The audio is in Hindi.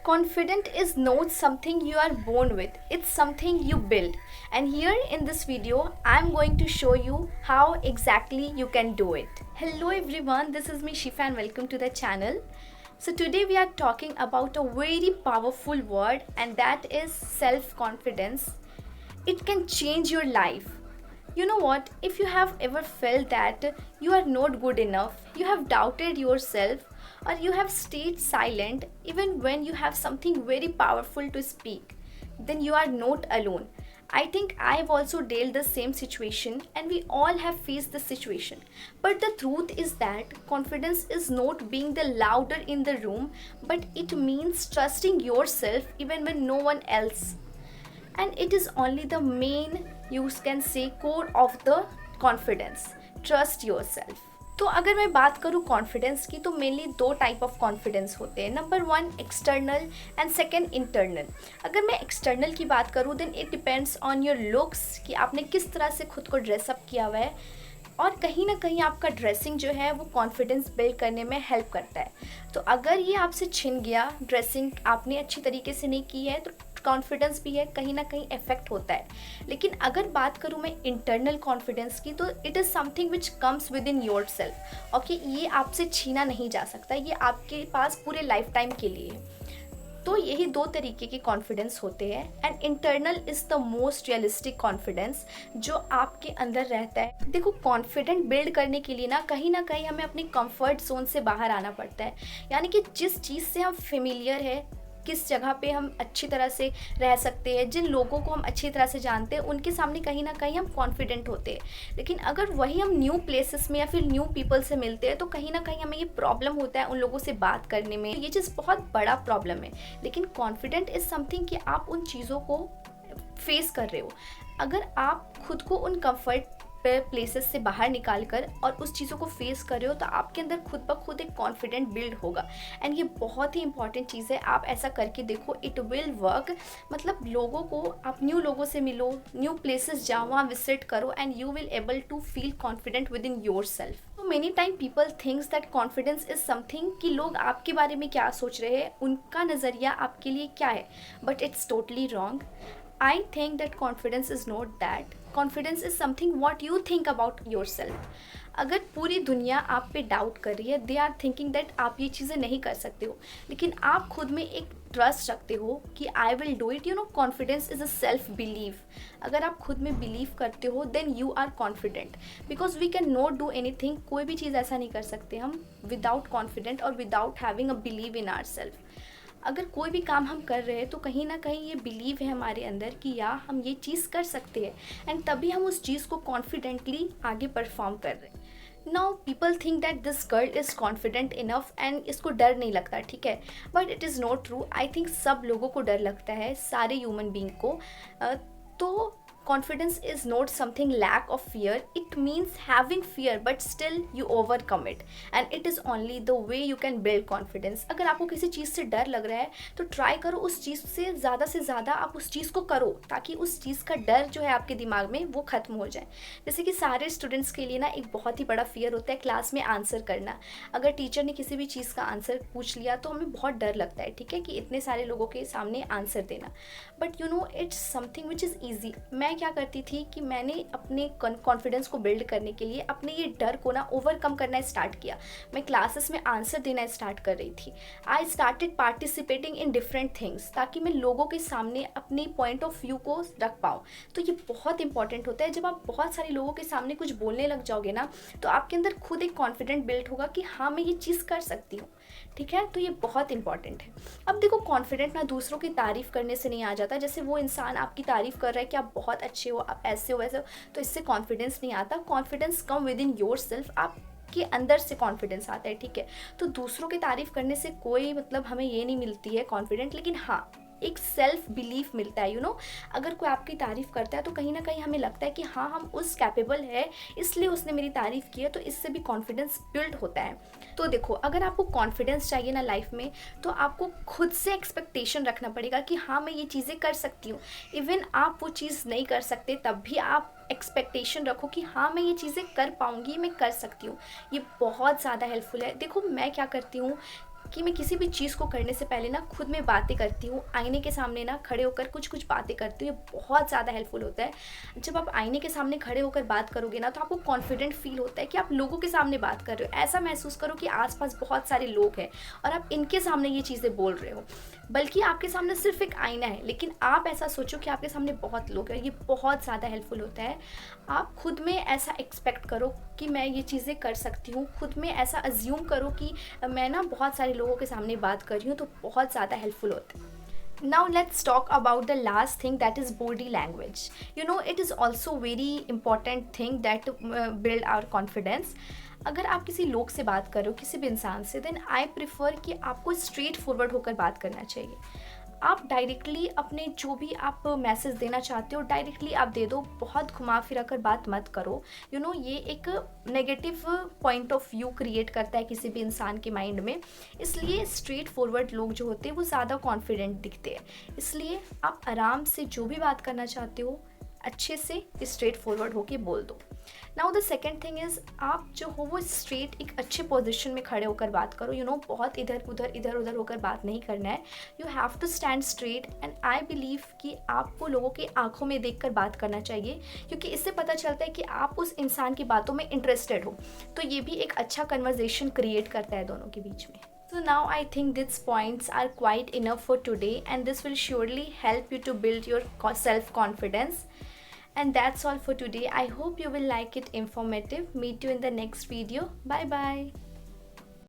Confident is not something you are born with, it's something you build. And here in this video, I'm going to show you how exactly you can do it. Hello everyone, this is me Shifa and welcome to the channel. So today we are talking about a very powerful word, and that is self-confidence. It can change your life. You know what? If you have ever felt that you are not good enough, you have doubted yourself, or you have stayed silent even when you have something very powerful to speak, then you are not alone. I think I've also dealt the same situation and we all have faced this situation. But the truth is that confidence is not being the louder in the room, but it means trusting yourself even when no one else, and it is only the main, you can say, core of the confidence. Trust yourself. तो अगर मैं बात करूँ कॉन्फिडेंस की, तो मेनली दो टाइप ऑफ कॉन्फिडेंस होते हैं. Number one external and second internal. अगर मैं एक्सटर्नल की बात करूँ then it depends on your looks, कि आपने किस तरह से खुद को ड्रेसअप किया हुआ है, और कहीं ना कहीं आपका ड्रेसिंग जो है वो कॉन्फिडेंस बिल्ड करने में हेल्प करता है. तो अगर ये आपसे छिन गया, ड्रेसिंग आपने अच्छी तरीके से नहीं की है, तो कॉन्फिडेंस भी है कहीं ना कहीं इफेक्ट होता है. लेकिन अगर बात करूँ मैं इंटरनल कॉन्फिडेंस की, तो it is something which comes with in your self. Okay, ये आपसे छीना नहीं जा सकता, ये आपके पास पूरे लाइफ टाइम के लिए है. तो यही दो तरीके के कॉन्फिडेंस होते हैं, and internal is the most realistic confidence जो आपके अंदर रहता है. देखो, कॉन्फिडेंट बिल्ड करने के लिए ना कहीं हमें अपने कंफर्ट जोन से बाहर आना पड़ता है. यानी कि जिस चीज़ से हम फेमिलियर है, किस जगह पे हम अच्छी तरह से रह सकते हैं, जिन लोगों को हम अच्छी तरह से जानते हैं, उनके सामने कहीं ना कहीं हम कॉन्फिडेंट होते हैं. लेकिन अगर वही हम न्यू प्लेसेस में या फिर न्यू पीपल से मिलते हैं, तो कहीं ना कहीं हमें ये प्रॉब्लम होता है उन लोगों से बात करने में. ये चीज़ बहुत बड़ा प्रॉब्लम है. लेकिन कॉन्फिडेंट इज़ समथिंग कि आप उन चीज़ों को फेस कर रहे हो. अगर आप खुद को उन कंफर्ट प्लेसेस से बाहर निकाल कर और उस चीज़ों को फेस कर रहे हो, तो आपके अंदर खुद ब खुद एक कॉन्फिडेंट बिल्ड होगा. एंड ये बहुत ही इंपॉर्टेंट चीज़ है, आप ऐसा करके देखो, इट विल वर्क. मतलब लोगों को, आप न्यू लोगों से मिलो, न्यू प्लेसेस जाओ, वहाँ विजिट करो, and you will able to feel confident within yourself. तो many time people thinks that confidence is something कि लोग आपके बारे में क्या सोच रहे हैं, उनका नज़रिया आपके लिए क्या है. But it's totally wrong. I think that confidence is not that. Confidence is something what you think about yourself. अगर पूरी दुनिया आप पे डाउट कर रही है, दे आर थिंकिंग दैट आप ये चीज़ें नहीं कर सकते हो, लेकिन आप खुद में एक ट्रस्ट रखते हो कि I will do it. You know, confidence is a self believe. अगर आप खुद में बिलीव करते हो then you are confident, because we can not do anything. कोई भी चीज़ ऐसा नहीं कर सकते हम विदाउट कॉन्फिडेंट और without having a believe in our self. अगर कोई भी काम हम कर रहे हैं, तो कहीं ना कहीं ये बिलीव है हमारे अंदर कि या हम ये चीज़ कर सकते हैं, एंड तभी हम उस चीज़ को कॉन्फिडेंटली आगे परफॉर्म कर रहे हैं. Now people think that this girl is confident enough and इसको डर नहीं लगता, ठीक है, but it is not true. I think सब लोगों को डर लगता है, सारे ह्यूमन बींग को. तो confidence is not something lack of fear. It means having fear but still you overcome it, and it is only the way you can build confidence. अगर आपको किसी चीज़ से डर लग रहा है, तो ट्राई करो उस चीज़ से ज़्यादा आप उस चीज़ को करो, ताकि उस चीज़ का डर जो है आपके दिमाग में वो ख़त्म हो जाए. जैसे कि सारे स्टूडेंट्स के लिए ना एक बहुत ही बड़ा फियर होता है क्लास में आंसर करना. अगर टीचर ने किसी भी चीज़ का आंसर पूछ लिया, तो हमें बहुत डर लगता है, ठीक है, कि इतने सारे लोगों के सामने आंसर देना. But you know, it's something which is easy. मैं क्या करती थी कि मैंने अपने कॉन्फिडेंस को बिल्ड करने के लिए अपने ये डर को ना ओवरकम करना स्टार्ट किया. मैं क्लासेस में आंसर देना स्टार्ट कर रही थी. I started participating in different things, ताकि मैं लोगों के सामने अपनी पॉइंट ऑफ व्यू को रख पाऊँ. तो ये बहुत इंपॉर्टेंट होता है. जब आप बहुत सारे लोगों के सामने कुछ बोलने लग जाओगे ना, तो आपके अंदर खुद एक कॉन्फिडेंट बिल्ड होगा कि हाँ, मैं ये चीज़ कर सकती हूँ, ठीक है. तो ये बहुत इंपॉर्टेंट है. अब देखो, कॉन्फिडेंट ना दूसरों की तारीफ़ करने से नहीं आ जाता. जैसे वो इंसान आपकी तारीफ़ कर रहा है कि आप बहुत अच्छे हो, आप ऐसे हो वैसे हो, तो इससे कॉन्फिडेंस नहीं आता. Confidence come with in your self. आप के अंदर से कॉन्फिडेंस आता है, ठीक है. तो दूसरों की तारीफ़ करने से कोई मतलब हमें ये नहीं मिलती है कॉन्फिडेंट, लेकिन हाँ, एक सेल्फ बिलीफ मिलता है. यू नो, अगर कोई आपकी तारीफ़ करता है, तो कहीं ना कहीं हमें लगता है कि हाँ, हम उस कैपेबल है, इसलिए उसने मेरी तारीफ़ की है, तो इससे भी कॉन्फिडेंस बिल्ड होता है. तो देखो, अगर आपको कॉन्फिडेंस चाहिए ना लाइफ में, तो आपको खुद से एक्सपेक्टेशन रखना पड़ेगा कि हाँ, मैं ये चीज़ें कर सकती हूँ. इवन आप वो चीज़ नहीं कर सकते, तब भी आप एक्सपेक्टेशन रखो कि हाँ, मैं ये चीज़ें कर पाऊँगी, मैं कर सकती हूँ. ये बहुत ज़्यादा हेल्पफुल है. देखो, मैं क्या करती हूँ, कि मैं किसी भी चीज़ को करने से पहले ना खुद में बातें करती हूँ, आईने के सामने ना खड़े होकर कुछ बातें करती हूँ। ये बहुत ज़्यादा हेल्पफुल होता है। जब आप आईने के सामने खड़े होकर बात करोगे ना, तो आपको कॉन्फिडेंट फील होता है कि आप लोगों के सामने बात कर रहे हो। ऐसा महसूस करो कि आसपास बहुत सारे लोग हैं और आप इनके सामने ये चीज़ें बोल रहे हो, बल्कि आपके सामने सिर्फ एक आईना है, लेकिन आप ऐसा सोचो कि आपके सामने बहुत लोग हैं। ये बहुत ज़्यादा हेल्पफुल होता है। आप खुद में ऐसा एक्सपेक्ट करो कि मैं ये चीज़ें कर सकती हूँ, खुद में ऐसा अज्यूम करो कि मैं ना बहुत सारे लोगों के सामने बात कर रही हूँ, तो बहुत ज़्यादा हेल्पफुल होता है। Now let's talk about the last thing, that is body language. You know, it is also very important thing that build our confidence. अगर आप किसी लोग से बात कर रहे हो, किसी भी इंसान से, देन आई प्रिफर कि आपको स्ट्रेट फॉरवर्ड होकर बात करना चाहिए। आप डायरेक्टली अपने जो भी आप मैसेज देना चाहते हो डायरेक्टली आप दे दो, बहुत घुमा फिरा कर बात मत करो। यू नो, ये एक negative point of view create करता है किसी भी इंसान के माइंड में। इसलिए स्ट्रेट फॉरवर्ड लोग जो होते हैं वो ज़्यादा कॉन्फिडेंट दिखते हैं। इसलिए आप आराम से जो भी बात करना चाहते हो अच्छे से स्ट्रेट फॉरवर्ड होके बोल दो। Now the second thing is, आप जो हो वो स्ट्रेट एक अच्छे पोजीशन में खड़े होकर बात करो। यू नो, बहुत इधर उधर होकर बात नहीं करना है। You have to stand straight and I believe कि आपको लोगों की आंखों में देखकर बात करना चाहिए, क्योंकि इससे पता चलता है कि आप उस इंसान की बातों में इंटरेस्टेड हो। तो ये भी एक अच्छा कन्वर्जेशन क्रिएट करता है दोनों के बीच में। So now I think these points are quite enough for today, and this will surely help you to build your self-confidence. And that's all for today. I hope you will like it informative. Meet you in the next video. Bye bye.